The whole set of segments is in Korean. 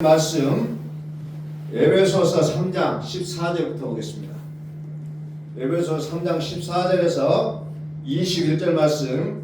말씀 에베소서 3장 14절부터 보겠습니다. 에베소서 3장 14절에서 21절 말씀.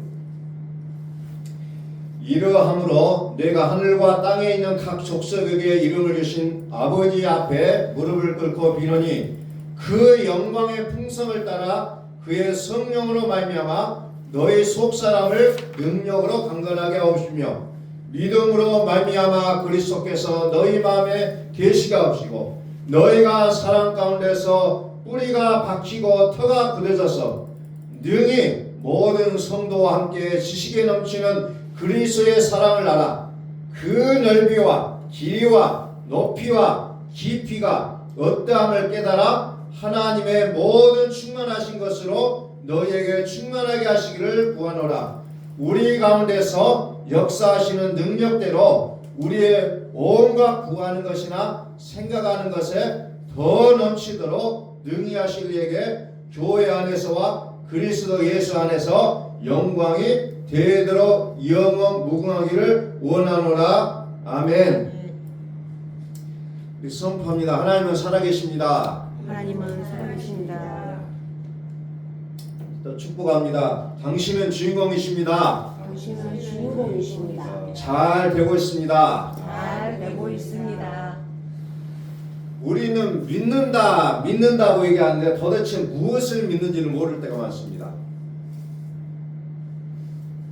이러함으로 내가 하늘과 땅에 있는 각 족속에게 이름을 주신 아버지 앞에 무릎을 꿇고 비노니 그 영광의 풍성을 따라 그의 성령으로 말미암아 너희 속사람을 능력으로 강건하게 하옵시며 믿음으로 말미암아 그리스도께서 너희 마음에 계시게 하옵시고 너희가 사랑 가운데서 뿌리가 박히고 터가 굳어져서 능히 모든 성도와 함께 지식에 넘치는 그리스도의 사랑을 알아 그 넓이와 길이와 높이와 깊이가 어떠함을 깨달아 하나님의 모든 충만하신 것으로 너희에게 충만하게 하시기를 구하노라. 우리 가운데서 역사하시는 능력대로 우리의 온갖 구하는 것이나 생각하는 것에 더 넘치도록 능히 하실 이에게 교회 안에서와 그리스도 예수 안에서 영광이 대대로 영원 무궁하기를 원하노라. 아멘. 선포합니다. 하나님은 살아계십니다. 하나님은 살아계십니다. 또 축복합니다. 당신은 주인공이십니다. 당신은 주인공이십니다. 잘 되고 있습니다. 잘 되고 있습니다. 우리는 믿는다고 얘기하는데 도대체 무엇을 믿는지를 모를 때가 많습니다.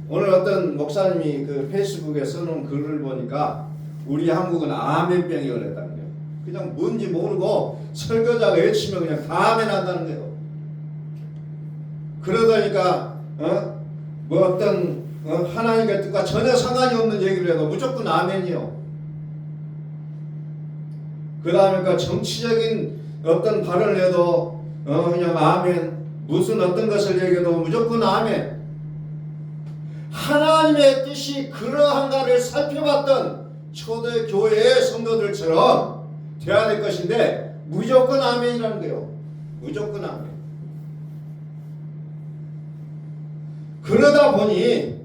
오늘 어떤 목사님이 그 페이스북에 써놓은 글을 보니까 우리 한국은 아멘병이 걸렸다는 거예요. 그냥 뭔지 모르고 설교자가 외치면 그냥 다 아멘 한다는 거예요. 그러다니까 뭐 어떤 하나님의 뜻과 전혀 상관이 없는 얘기를 해도 무조건 아멘이요. 그 다음에 그 정치적인 어떤 발언을 해도 그냥 아멘. 무슨 어떤 것을 얘기해도 무조건 아멘. 하나님의 뜻이 그러한가를 살펴봤던 초대 교회의 성도들처럼 돼야 될 것인데 무조건 아멘이라는 거예요. 무조건 아멘. 그러다 보니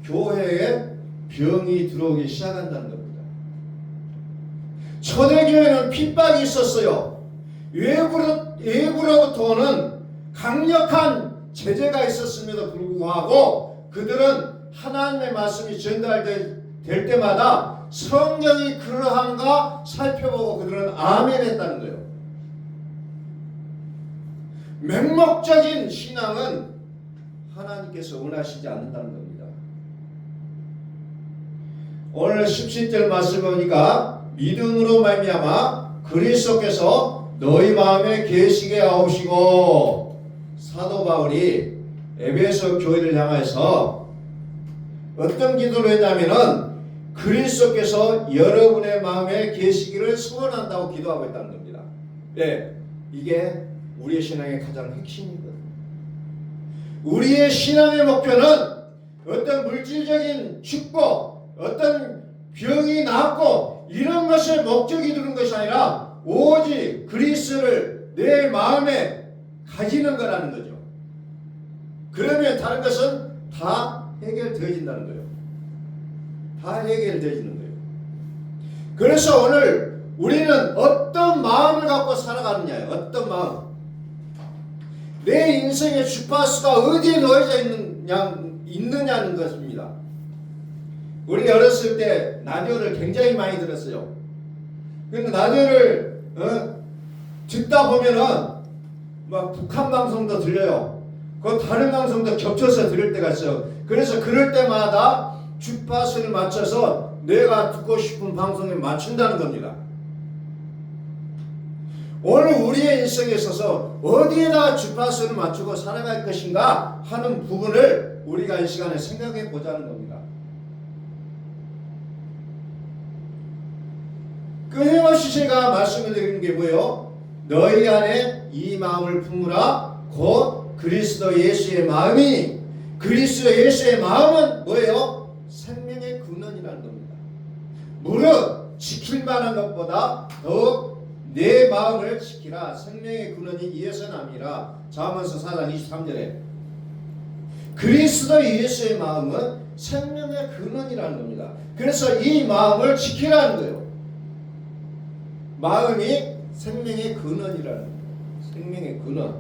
교회에 병이 들어오기 시작한다는 겁니다. 초대교회는 핍박이 있었어요. 외부로부터 오는 강력한 제재가 있었음에도 불구하고 그들은 하나님의 말씀이 전달될 때마다 성경이 그러한가 살펴보고 그들은 아멘 했다는 거예요. 맹목적인 신앙은 하나님께서 원하시지 않는다는 겁니다. 오늘 17절 말씀 보니까 믿음으로 말미암아 그리스도께서 너희 마음에 계시게 하옵시고, 사도 바울이 에베소 교회를 향해서 어떤 기도를 했냐면은 그리스도께서 여러분의 마음에 계시기를 소원한다고 기도하고 있다는 겁니다. 네, 이게 우리의 신앙의 가장 핵심이거든요. 우리의 신앙의 목표는 어떤 물질적인 축복, 어떤 병이 낫고 이런 것을 목적이 두는 것이 아니라 오직 그리스도를 내 마음에 가지는 거라는 거죠. 그러면 다른 것은 다 해결되어진다는 거예요. 다 해결되어지는 거예요. 그래서 오늘 우리는 어떤 마음을 갖고 살아가느냐예요. 어떤 마음. 내 인생의 주파수가 어디에 놓여져 있느냐는 것입니다. 우리 어렸을 때 라디오를 굉장히 많이 들었어요. 근데 라디오를 듣다 보면은 막 북한 방송도 들려요. 그 다른 방송도 겹쳐서 들을 때가 있어요. 그래서 그럴 때마다 주파수를 맞춰서 내가 듣고 싶은 방송에 맞춘다는 겁니다. 오늘 우리의 인생에 있어서 어디에다 주파수를 맞추고 살아갈 것인가 하는 부분을 우리가 이 시간에 생각해 보자는 겁니다. 끊임없이 제가 말씀을 드리는 게 뭐예요? 너희 안에 이 마음을 품으라. 곧 그리스도 예수의 마음이, 그리스도 예수의 마음은 뭐예요? 생명의 근원이라는 겁니다. 무릇 지킬 만한 것보다 더욱 내 마음을 지키라. 생명의 근원이 이에서 남이라. 잠언서 4장 23절에 그리스도 예수의 마음은 생명의 근원이라는 겁니다. 그래서 이 마음을 지키라는 거예요. 마음이 생명의 근원이라는 거예요. 생명의 근원.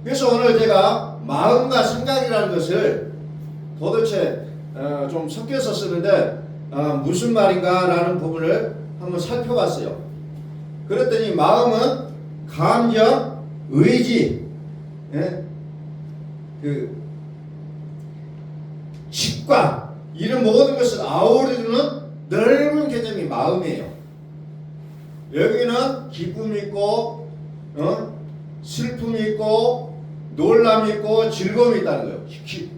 그래서 오늘 제가 마음과 생각이라는 것을 도대체 좀 섞여서 쓰는데 무슨 말인가라는 부분을 한번 살펴봤어요. 그랬더니 마음은 감정, 의지, 그 직관 이런 모든 것을 아우르는 넓은 개념이 마음이에요. 여기는 기쁨이 있고 슬픔이 있고 놀람이 있고 즐거움이 있다는 거예요.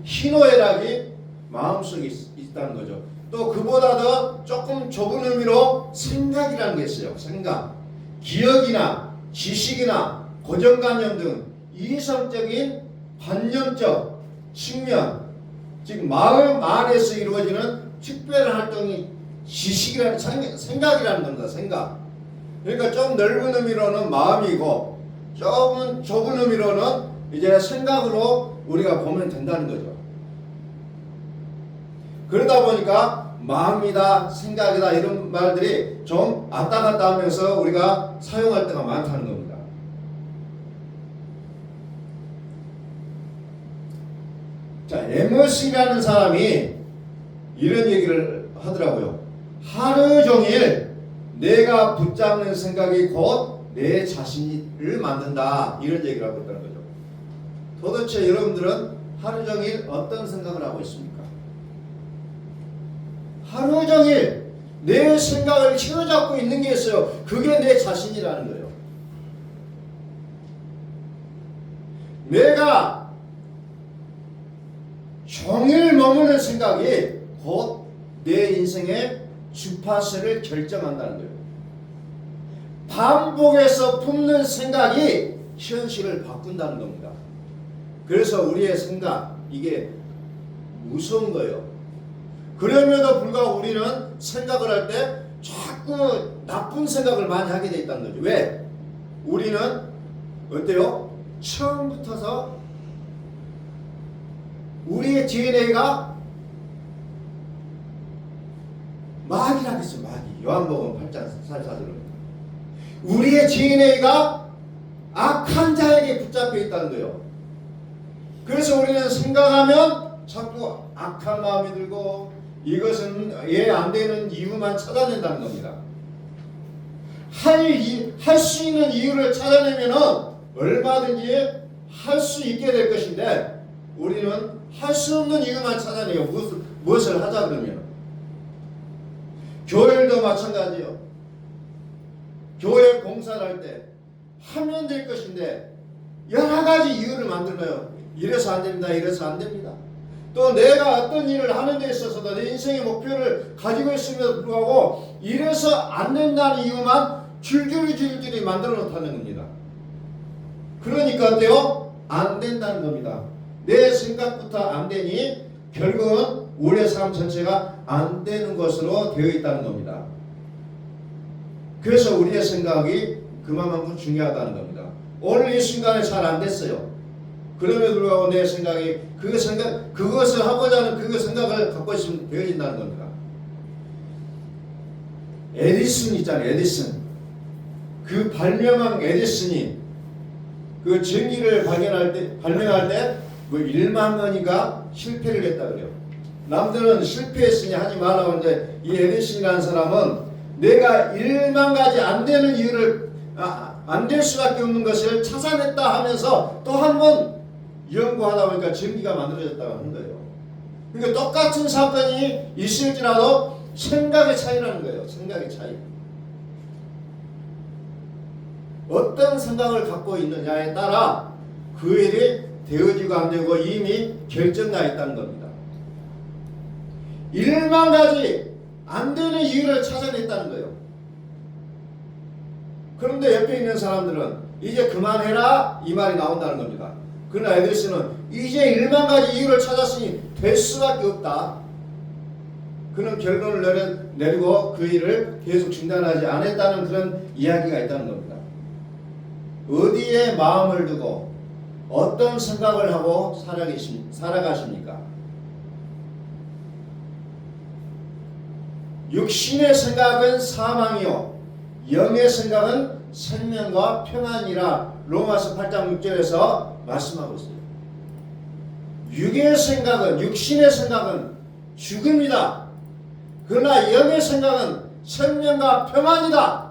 희노애락이 마음속에 있다는 거죠. 또 그보다 더 조금 좁은 의미로 생각이라는 게 있어요. 생각, 기억이나 지식이나 고정관념 등 이성적인 관념적 측면, 즉 마음 안에서 이루어지는 특별한 활동이 지식이라는 생각이라는 겁니다. 생각. 그러니까 좀 넓은 의미로는 마음이고 좁은 의미로는 이제 생각으로 우리가 보면 된다는 거죠. 그러다 보니까 마음이다, 생각이다 이런 말들이 좀 왔다 갔다 하면서 우리가 사용할 때가 많다는 겁니다. 자, 에머슨이라는 사람이 이런 얘기를 하더라고요. 하루 종일 내가 붙잡는 생각이 곧 내 자신을 만든다. 이런 얘기를 하고 있다는 거죠. 도대체 여러분들은 하루 종일 어떤 생각을 하고 있습니까? 하루 종일 내 생각을 휘어잡고 있는 게 있어요. 그게 내 자신이라는 거예요. 내가 종일 머무는 생각이 곧 내 인생의 주파수를 결정한다는 거예요. 반복해서 품는 생각이 현실을 바꾼다는 겁니다. 그래서 우리의 생각, 이게 무서운 거예요. 그럼에도 불구하고 우리는 생각을 할 때 자꾸 나쁜 생각을 많이 하게 돼 있다는 거죠. 왜? 우리는 어때요? 처음부터서 우리의 DNA가 마귀라고 했어요. 마귀. 요한복음 8장 44절입니다. 우리의 DNA가 악한 자에게 붙잡혀 있다는 거예요. 그래서 우리는 생각하면 자꾸 악한 마음이 들고 이것은 안 되는 이유만 찾아낸다는 겁니다. 할 수 있는 이유를 찾아내면 얼마든지 할 수 있게 될 것인데 우리는 할 수 없는 이유만 찾아내요. 무엇을 하자 그러면. 교회도 마찬가지요. 교회 공사를 할 때 하면 될 것인데 여러 가지 이유를 만들어요. 이래서 안 됩니다. 이래서 안 됩니다. 또 내가 어떤 일을 하는 데 있어서도 내 인생의 목표를 가지고 있음에도 불구하고 이래서 안 된다는 이유만 줄줄이 만들어 놓다는 겁니다. 그러니까 어때요? 안 된다는 겁니다. 내 생각부터 안 되니 결국은 우리의 삶 전체가 안 되는 것으로 되어 있다는 겁니다. 그래서 우리의 생각이 그만큼 중요하다는 겁니다. 오늘 이 순간에 잘 안 됐어요. 그럼에도 불구하고 내 생각이 그것을 하고자 하는 그 생각을 갖고 있으면 되어진다는 겁니다. 에디슨 있잖아요. 에디슨. 그 발명한 에디슨이 그 전기를 발명할 때 뭐 1만 번인가 실패를 했다 그래요. 남들은 실패했으니 하지 말라고 하는데 이 에디슨이라는 사람은 내가 1만 가지 안 되는 이유를 안 될 수밖에 없는 것을 찾아냈다 하면서 또 한 번 연구하다 보니까 전기가 만들어졌다고 하는 거예요. 그러니까 똑같은 사건이 있을지라도 생각의 차이라는 거예요. 생각의 차이. 어떤 생각을 갖고 있느냐에 따라 그 일이 되어지고 안 되고 이미 결정나 있다는 겁니다. 1만 가지 안 되는 이유를 찾아냈다는 거예요. 그런데 옆에 있는 사람들은 이제 그만해라 이 말이 나온다는 겁니다. 그러나 에디슨은 이제 1만 가지 이유를 찾았으니 될 수밖에 없다. 그런 결론을 내리고 그 일을 계속 중단하지 않았다는 그런 이야기가 있다는 겁니다. 어디에 마음을 두고 어떤 생각을 하고 살아가십니까? 육신의 생각은 사망이요 영의 생각은 생명과 평안이라 로마서 8장 6절에서 말씀하고 있어요. 육신의 생각은 죽음이다. 그러나 영의 생각은 생명과 평안이다.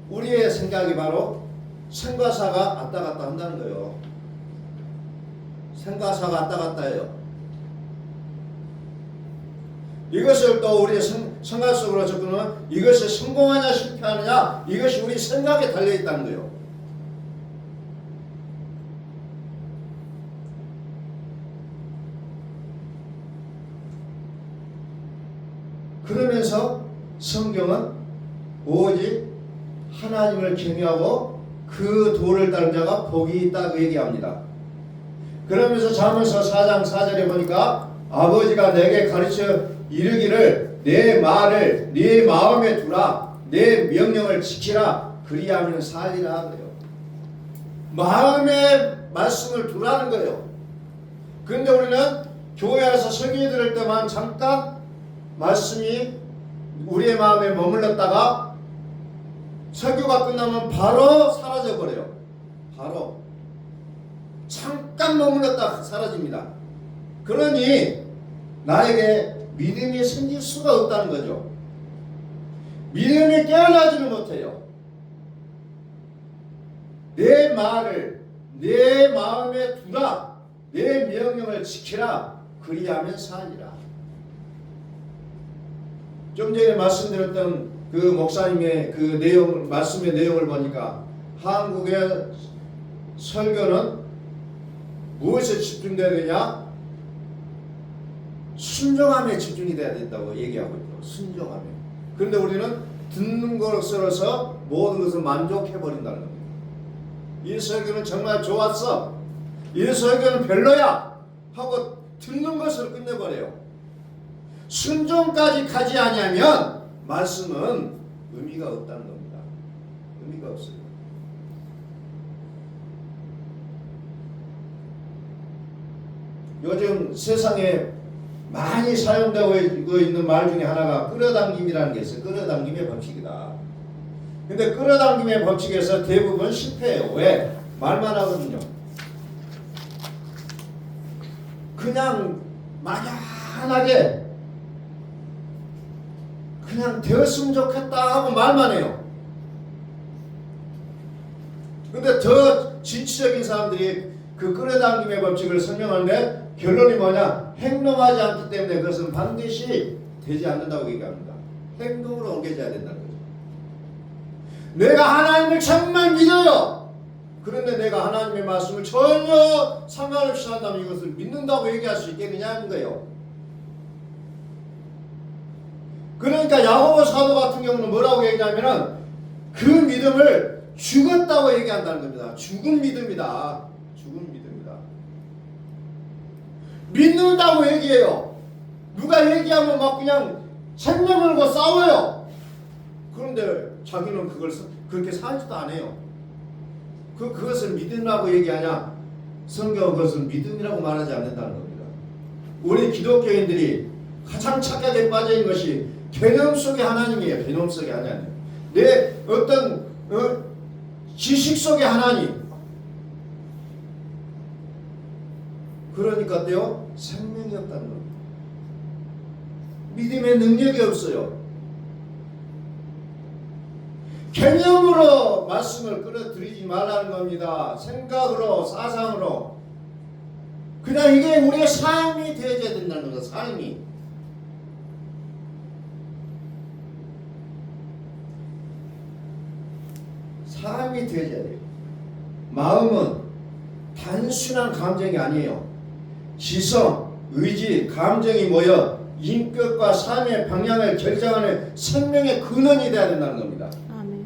우리의 생각이 바로 생과 사가 왔다 갔다 한다는 거예요. 생과 사가 왔다 갔다 해요. 이것을 또 우리의 생각 속으로 접근하면 이것이 성공하냐 실패하느냐 이것이 우리 생각에 달려있다는 거예요. 그러면서 성경은 오직 하나님을 경외하고 그 도를 따른 자가 복이 있다고 얘기합니다. 그러면서 잠언서 4장 4절에 보니까 아버지가 내게 가르쳐 이르기를 내 말을 네 마음에 두라 내 명령을 지키라 그리하면 살리라 그래요. 마음에 말씀을 두라는 거예요. 그런데 우리는 교회 와서 설교 들을 때만 잠깐 말씀이 우리의 마음에 머물렀다가 설교가 끝나면 바로 사라져 버려요. 바로 잠깐 머물렀다가 사라집니다. 그러니 나에게 믿음이 생길 수가 없다는 거죠. 믿음이 깨어나지는 못해요. 내 말을 내 마음에 두라 내 명령을 지키라 그리하면 살리라. 좀 전에 말씀드렸던 그 목사님의 그 내용, 말씀의 내용을 보니까 한국의 설교는 무엇에 집중돼야 되냐? 순종함에 집중이 돼야 된다고 얘기하고 있고 순종함에. 그런데 우리는 듣는 것으로서 모든 것을 만족해버린다는 겁니다. 이 설교는 정말 좋았어. 이 설교는 별로야 하고 듣는 것을 끝내버려요. 순종까지 가지 아니하면 말씀은 의미가 없다는 겁니다. 의미가 없어요. 요즘 세상에 많이 사용되고 있는 말 중에 하나가 끌어당김이라는 게 있어요. 끌어당김의 법칙이다. 근데 끌어당김의 법칙에서 대부분 실패해요. 왜? 말만 하거든요. 그냥 막연하게 그냥 되었으면 좋겠다 하고 말만 해요. 근데 더 진취적인 사람들이 그 끌어당김의 법칙을 설명하는데 결론이 뭐냐? 행동하지 않기 때문에 그것은 반드시 되지 않는다고 얘기합니다. 행동으로 옮겨져야 된다는 거죠. 내가 하나님을 정말 믿어요. 그런데 내가 하나님의 말씀을 전혀 상관없이 한다면 이것을 믿는다고 얘기할 수 있겠느냐는 거예요. 그러니까 야고보 사도 같은 경우는 뭐라고 얘기하냐면은 그 믿음을 죽었다고 얘기한다는 겁니다. 죽은 믿음이다. 죽은 믿음이다. 믿는다고 얘기해요. 누가 얘기하면 막 그냥 생명 걸고 싸워요. 그런데 자기는 그걸 그렇게 살지도 않아요. 그것을 믿음이라고 얘기하냐? 성경은 그것을 믿음이라고 말하지 않는다는 겁니다. 우리 기독교인들이 가장 착각에 빠져있는 것이 개념 속의 하나님이에요. 개념 속의 하나님. 내 어떤 지식 속의 하나님. 그러니까 어때요? 생명이 없다는 겁니다. 믿음의 능력이 없어요. 개념으로 말씀을 끌어들이지 말라는 겁니다. 생각으로, 사상으로. 그냥 이게 우리의 삶이 되어야 된다는 거죠. 삶이. 삶이 되어야 돼요. 마음은 단순한 감정이 아니에요. 지성, 의지, 감정이 모여 인격과 삶의 방향을 결정하는 생명의 근원이 되어야 된다는 겁니다. 아멘.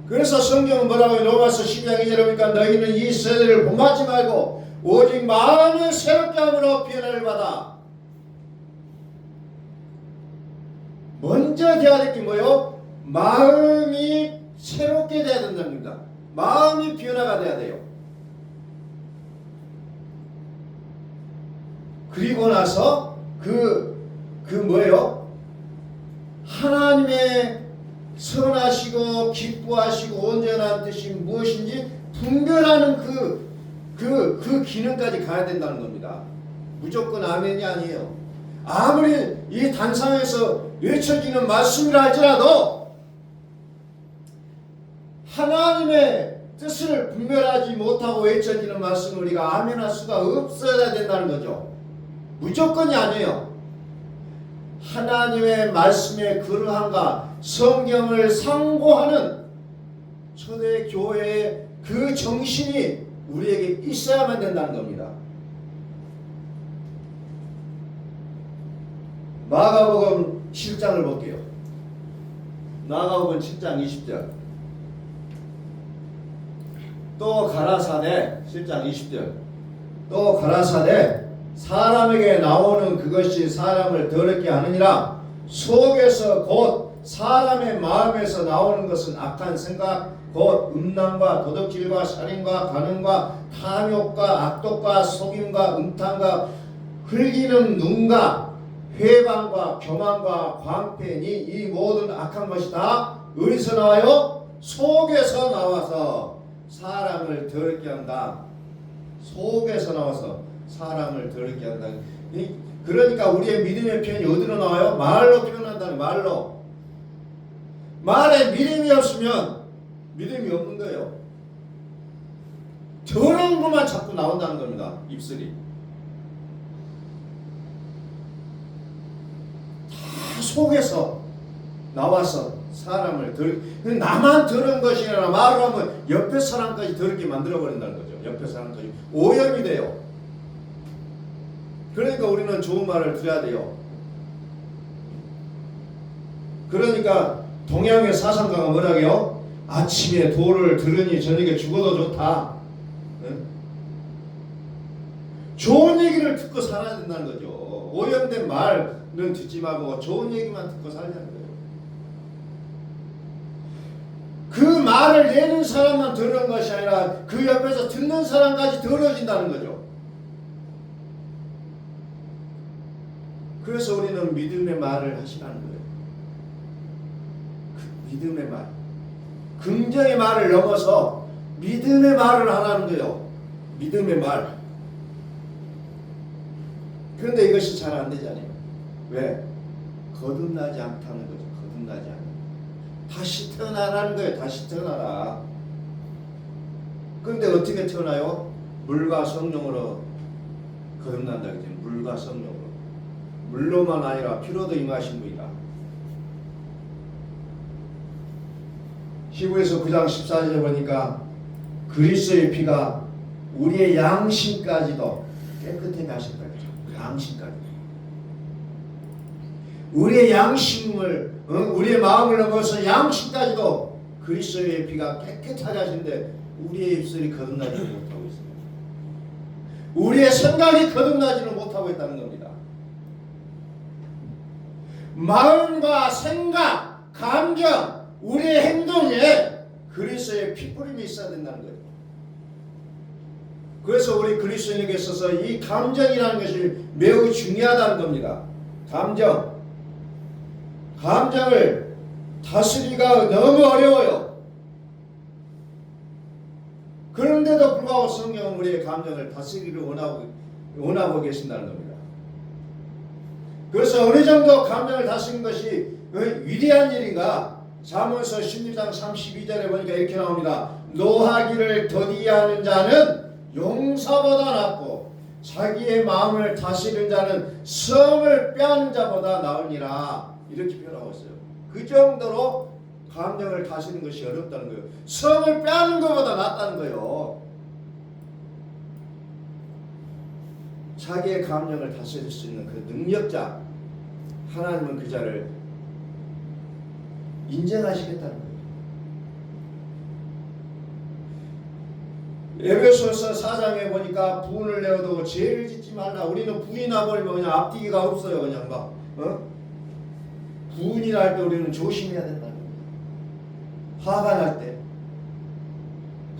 그래서 성경은 뭐라고 해요? 로마서 12장 2절에 보니까 너희는 이 세대를 본받지 말고 오직 마음을 새롭게 함으로 변화를 받아. 먼저 되어야 될 게 뭐예요? 마음이 새롭게 돼야 된답니다. 마음이 변화가 돼야 돼요. 그리고 나서 뭐예요? 하나님의 선하시고 기뻐하시고 온전한 뜻이 무엇인지 분별하는 그 기능까지 가야 된다는 겁니다. 무조건 아멘이 아니에요. 아무리 이 단상에서 외쳐지는 말씀이라 할지라도 하나님의 뜻을 분별하지 못하고 외쳐지는 말씀을 우리가 아멘할 수가 없어야 된다는 거죠. 무조건이 아니에요. 하나님의 말씀의 그러함과 성경을 상고하는 초대교회의 그 정신이 우리에게 있어야만 된다는 겁니다. 마가복음 7장을 볼게요. 마가복음 7장 20절. 또 가라사대 7장 20절. 또 가라사대 사람에게 나오는 그것이 사람을 더럽게 하느니라. 속에서 곧 사람의 마음에서 나오는 것은 악한 생각 곧 음란과 도둑질과 살인과 간음과 탐욕과 악독과 속임과 음탕과 흘기는 눈과 회방과 교만과 광패니 이 모든 악한 것이 다 어디서 나와요? 속에서 나와서 사람을 더럽게 한다. 속에서 나와서 사람을 더럽게 한다. 그러니까 우리의 믿음의 표현이 어디로 나와요? 말로 표현한다는 말로. 말에 믿음이 없으면 믿음이 없는 거예요. 더러운 것만 자꾸 나온다는 겁니다. 입술이. 다 속에서 나와서 사람을 나만 더러운 것이 아니라 말을 하면 옆에 사람까지 더럽게 만들어버린다는 거죠. 옆에 사람까지 오염이 돼요. 그러니까 우리는 좋은 말을 들어야 돼요. 그러니까 동양의 사상가가 뭐라고요? 아침에 도를 들으니 저녁에 죽어도 좋다. 응? 좋은 얘기를 듣고 살아야 된다는 거죠. 오염된 말은 듣지 말고 좋은 얘기만 듣고 살자는 거예요. 그 말을 내는 사람만 더러운 것이 아니라 그 옆에서 듣는 사람까지 더러워진다는 거죠. 그래서 우리는 믿음의 말을 하시라는 거예요. 그 믿음의 말. 긍정의 말을 넘어서 믿음의 말을 하라는 거예요. 믿음의 말. 그런데 이것이 잘 안 되잖아요. 왜? 거듭나지 않다는 거죠. 거듭나지 않는. 다시 태어나라는 거예요. 다시 태어나라. 그런데 어떻게 태어나요? 물과 성령으로 거듭난다 그랬죠. 물과 성령으로. 물로만 아니라 피로도 임하신 분이다. 히브리서 9장 14절에 보니까 그리스도의 피가 우리의 양심까지도 깨끗하게 하셨다. 양심까지. 우리의 양심을, 우리의 마음을 넘어서 양심까지도 그리스도의 피가 깨끗하게 하시는데 우리의 입술이 거듭나지를 못하고 있습니다. 우리의 생각이 거듭나지를 못하고 있다는 겁니다. 마음과 생각, 감정, 우리의 행동에 그리스도의 피뿌림이 있어야 된다는 거예요. 그래서 우리 그리스도인에게 있어서 이 감정이라는 것이 매우 중요하다는 겁니다. 감정을 다스리기가 너무 어려워요. 그런데도 불구하고 성경은 우리의 감정을 다스리기를 원하고 계신다는 겁니다. 그래서 어느 정도 감정을 다스리는 것이 위대한 일인가? 잠언서 16장 32절에 보니까 이렇게 나옵니다. 노하기를 더디하는 자는 용사보다 낫고 자기의 마음을 다스리는 자는 성을 빼앗는 자보다 나으니라. 이렇게 표현하고 있어요. 그 정도로 감정을 다스리는 것이 어렵다는 거예요. 성을 빼앗는 것보다 낫다는 거예요. 자기의 감정을 다스릴 수 있는 그 능력자 하나님은 그 자를 인정하시겠다는 거예요. 에베소서 4장에 보니까 부인을 내어도 죄를 짓지 말라. 우리는 부인해버리면 그냥 앞뒤기가 없어요. 그냥 막 부인이라 할 때 우리는 조심해야 된다는 겁니다. 화가 날 때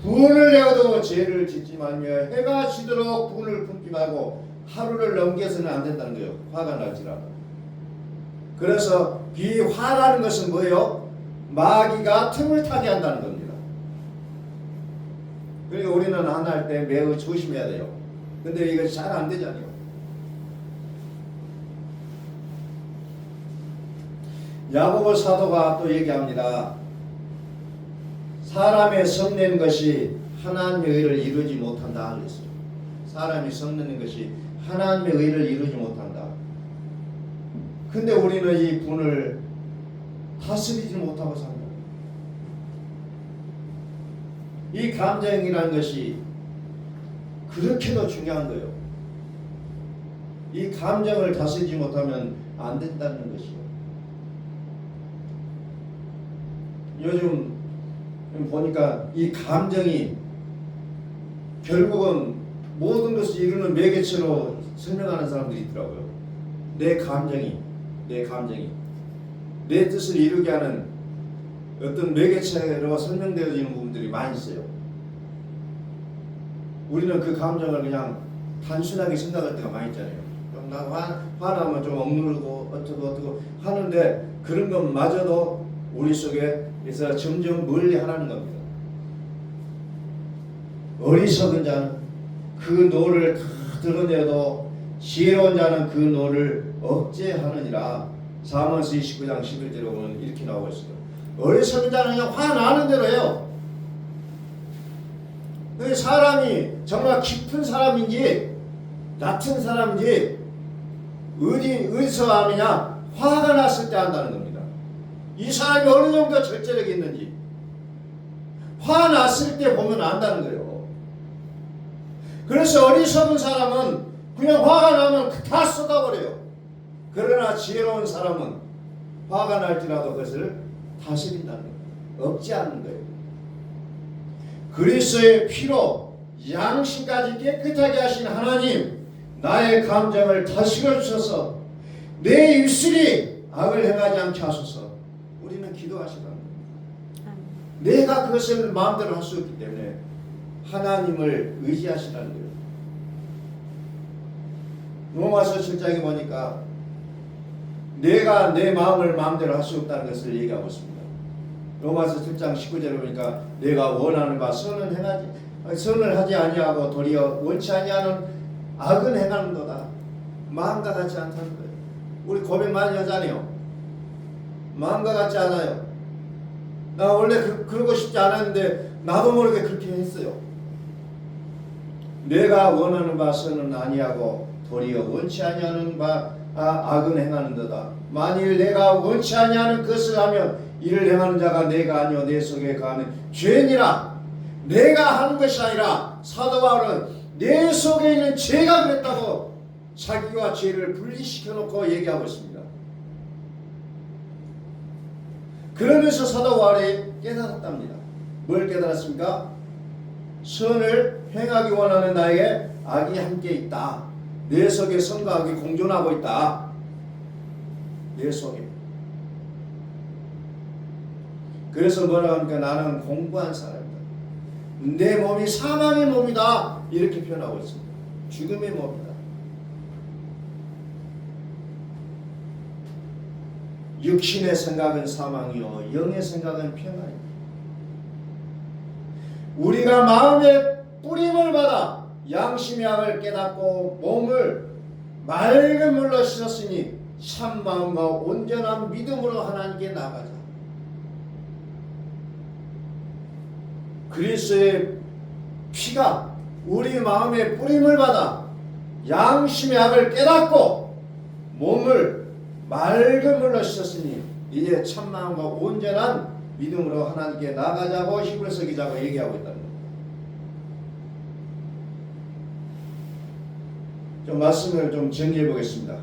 분을 내어도 죄를 짓지 말며 해가 지도록 분을 품지 말고 하루를 넘겨서는 안 된다는 거예요. 화가 날지라도. 그래서 이 화라는 것은 뭐예요? 마귀가 틈을 타게 한다는 겁니다. 그러니까 우리는 화날 때 매우 조심해야 돼요. 근데 이거 잘 안 되잖아요. 야고보 사도가 또 얘기합니다. 사람의 성내는 것이 하나님의 의를 이루지 못한다 그랬어요. 사람이 성내는 것이 하나님의 의를 이루지 못한다. 근데 우리는 이 분을 다스리지 못하고 산다. 이 감정이라는 것이 그렇게도 중요한 거예요. 이 감정을 다스리지 못하면 안 된다는 것이요. 요즘 보니까 이 감정이 결국은 모든 것을 이루는 매개체로 설명하는 사람들이 있더라고요. 내 감정이 내 뜻을 이루게 하는 어떤 매개체로 설명되어지는 부분들이 많이 있어요. 우리는 그 감정을 그냥 단순하게 생각할 때가 많이 있잖아요. 나 화나면 좀 억누르고 어쩌고 하는데 그런 것마저도 우리 속에서 점점 멀리 하라는 겁니다. 어리석은 자는 그 노를 다 드러내도 지혜로운 자는 그 노를 억제하느니라. 사무엘서 29장 11절에 보면 이렇게 나오고 있어요. 어리석은 자는 그냥 화나는 대로 해요. 사람이 정말 깊은 사람인지 낮은 사람인지 어디서 하느냐? 화가 났을 때 한다는 겁니다. 이 사람이 어느 정도 절제력이 있는지 화났을 때 보면 안다는 거예요. 그래서 어리석은 사람은 그냥 화가 나면 다 쏟아버려요. 그러나 지혜로운 사람은 화가 날지라도 그것을 다스린다는 거예요. 억제하는 거예요. 그리스도의 피로 양심까지 깨끗하게 하신 하나님, 나의 감정을 다스려 주셔서 내 입술이 악을 행하지 않게 하소서. 우리는 기도하시라는 거예요. 내가 그것을 마음대로 할 수 없기 때문에 하나님을 의지하시라는 거예요. 로마서 7장에 보니까 내가 내 마음을 마음대로 할 수 없다는 것을 얘기하고 있습니다. 로마서 7장 19절에 보니까 내가 원하는 바 선을 하지 아니하고 도리어 원치 아니하는 악은 행하는도다. 마음과 같지 않다는 거예요. 우리 고백 많이 하잖아요. 마음과 같지 않아요. 나 원래 그러고 싶지 않았는데 나도 모르게 그렇게 했어요. 내가 원하는 바 선은 아니하고 도리어 원치 아니하는 바 악은 행하는도다. 만일 내가 원치 아니하는 것을 하면 이를 행하는 자가 내가 아니요 내 속에 가는 죄니라. 내가 하는 것이 아니라 사도 바울은 내 속에 있는 죄가 그랬다고 자기와 죄를 분리시켜 놓고 얘기하고 있습니다. 그러면서 사도 바울이 깨달았답니다. 뭘 깨달았습니까? 선을 행하기 원하는 나에게 악이 함께 있다. 내 속에 선과 악이 공존하고 있다. 내 속에. 그래서 뭐라고 합니까? 나는 공부한 사람이다. 내 몸이 사망의 몸이다. 이렇게 표현하고 있습니다. 죽음의 몸이다. 육신의 생각은 사망이요 영의 생각은 평안이다. 우리가 마음의 뿌림을 받아 양심의 악을 깨닫고 몸을 맑은 물로 씻었으니 참 마음과 온전한 믿음으로 하나님께 나가자. 그리스도의 피가 우리 마음의 뿌림을 받아 양심의 악을 깨닫고 몸을 맑은 물로 씻었으니 이제 참 마음과 온전한 믿음으로 하나님께 나가자고 히브리서 기자가 얘기하고 있다는 겁니다. 좀 말씀을 좀 정리해 보겠습니다.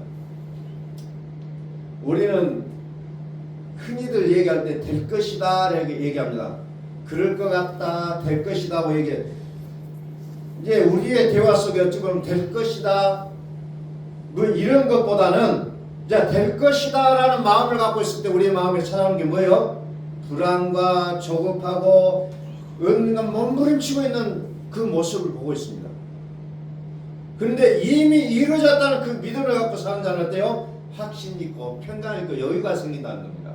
우리는 흔히들 얘기할 때 될 것이다 이렇게 얘기합니다. 그럴 것 같다, 될 것이다고 얘기해. 이제 우리의 대화 속에 어찌 보면 될 것이다 뭐 이런 것보다는 이제 될 것이다라는 마음을 갖고 있을 때 우리의 마음에 찾아오는 게 뭐예요? 불안과 조급하고 온갖 몸부림치고 있는 그 모습을 보고 있습니다. 그런데 이미 이루어졌다는 그 믿음을 갖고 사는 자는 어때요? 확신 있고 평강 있고 여유가 생긴다는 겁니다.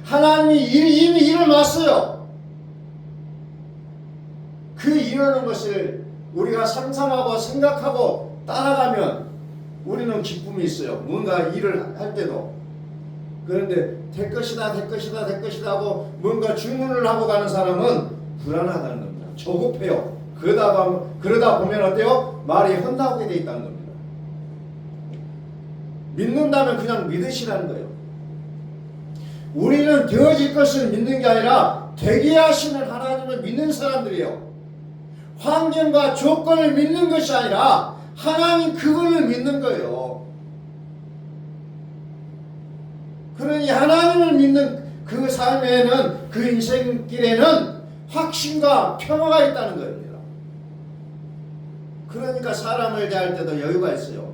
하나님이 이미 일어났어요. 그 이루는 것을 우리가 상상하고 생각하고 따라가면 우리는 기쁨이 있어요. 뭔가 일을 할 때도. 그런데 될 것이다 하고 뭔가 주문을 하고 가는 사람은 불안하다는 겁니다. 조급해요. 그러다 보면 어때요? 말이 헛나오게 돼 있다는 겁니다. 믿는다면 그냥 믿으시라는 거예요. 우리는 되어질 것을 믿는 게 아니라 되게 하시는 하나님을 믿는 사람들이에요. 환경과 조건을 믿는 것이 아니라 하나님 그분을 믿는 거예요. 그러니 하나님을 믿는 그 삶에는, 그 인생길에는 확신과 평화가 있다는 겁니다. 그러니까 사람을 대할 때도 여유가 있어요.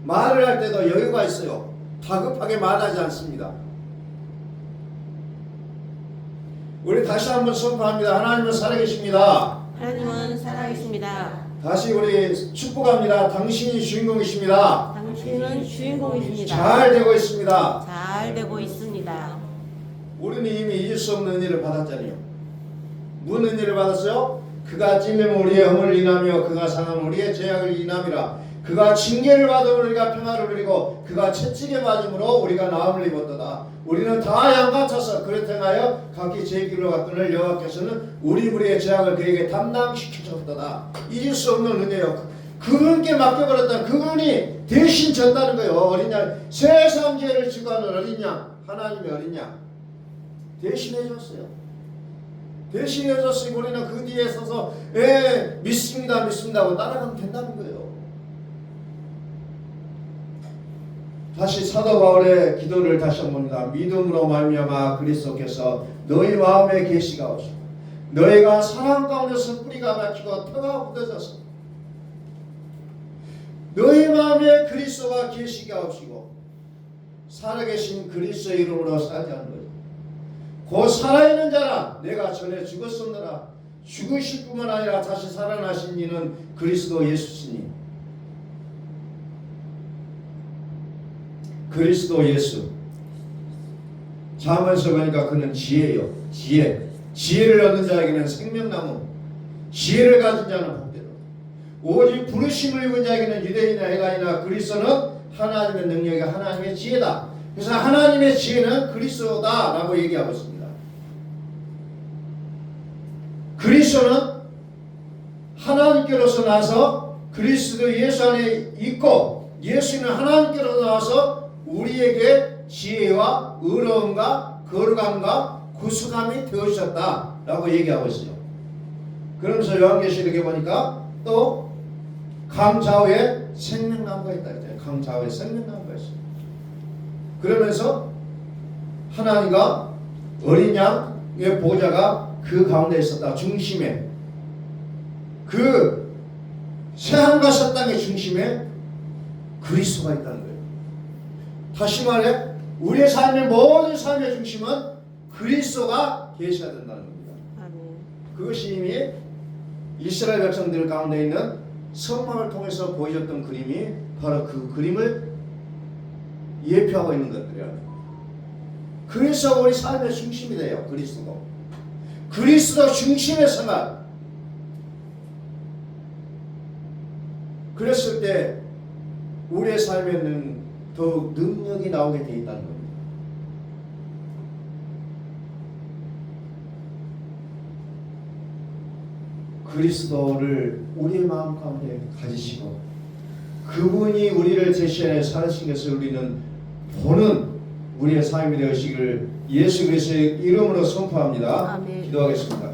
말을 할 때도 여유가 있어요. 다급하게 말하지 않습니다. 우리 다시 한번 선포합니다. 하나님은 살아계십니다. 하나님은 살아계십니다. 다시 우리 축복합니다. 당신이 주인공이십니다. 당신은 주인공이십니다. 잘 되고 있습니다. 잘 되고 있습니다. 우리는 이미 잊을 수 없는 은혜를 받았잖아요. 무슨 은혜를 받았어요? 그가 찔림은 우리의 허물을 인하며 그가 상함은 우리의 죄악을 인함이라. 그가 징계를 받음으로 우리가 평화를 누리고 그가 채찍에 맞음으로 우리가 나음을 입었도다. 우리는 다 양같아서 그릇 행하여 각기 제 길로 갔거늘 여호와께서는 우리의 죄악을 그에게 담당시키셨도다. 잊을 수 없는 은혜요. 그분께 맡겨버렸다. 그분이 대신 졌다는 거예요. 어린 양, 세상 죄를 지고 하는 어린 양, 하나님의 어린 양 대신해줬어요. 대신해줬으니 우리는 그 뒤에 서서 믿습니다 하고 따라가면 된다는 거예요. 다시 사도 바울의 기도를 다시 한번 봅니다. 믿음으로 말미암아 그리스도께서 너희 마음에 계시가 오시고 너희가 사랑 가운데서 뿌리가 박히고 터가 굳어져서 너희 마음에 그리스도가 계시가 오시고 살아계신 그리스도의 이름으로 살게 하는 거예요. 곧 살아있는 자라 내가 전에 죽었었느라 죽으실 뿐만 아니라 다시 살아나신 이는 그리스도 예수시니 그리스도 예수. 잠언서 보니까 그는 지혜요. 지혜를 얻는 자에게는 생명나무. 지혜를 가진 자는 복되다. 오직 부르심을 입은 자에게는 유대인이나 헬라인이나 그리스도는 하나님의 능력이 하나님의 지혜다. 그래서 하나님의 지혜는 그리스도다라고 얘기하고 있습니다. 그리스도는 하나님께로서 나서 그리스도 예수 안에 있고 예수는 하나님께로서 나와서 우리에게 지혜와 의로움과 거룩함과 구속함이 되어주셨다라고 얘기하고 있어요. 그러면서 요한계시록에 보니까 또 강좌우에 생명나무가 있다 했잖아요. 강좌우에 생명나무가 있어요. 그러면서 하나님과 어린 양의 보좌가 그 가운데 있었다. 중심에 그 새하늘과 새 땅의 중심에 그리스도가 있다는 거예요. 다시 말해 우리의 삶의 모든 삶의 중심은 그리스도가 계셔야 된다는 겁니다. 아멘. 그것이 이미 이스라엘 백성들 가운데 있는 성막을 통해서 보여줬던 그림이 바로 그 그림을 예표하고 있는 것들이에요. 그래서 우리 삶의 중심이 돼요. 그리스도 중심의 생활. 그랬을 때 우리의 삶에는 더욱 능력이 나오게 돼 있다는 겁니다. 그리스도를 우리의 마음 가운데 가지시고 그분이 우리를 제시하여 살으신 것을 우리는 보는 우리의 삶이 되시기를 예수 그리스도의 이름으로 선포합니다. 아멘. 기도하겠습니다.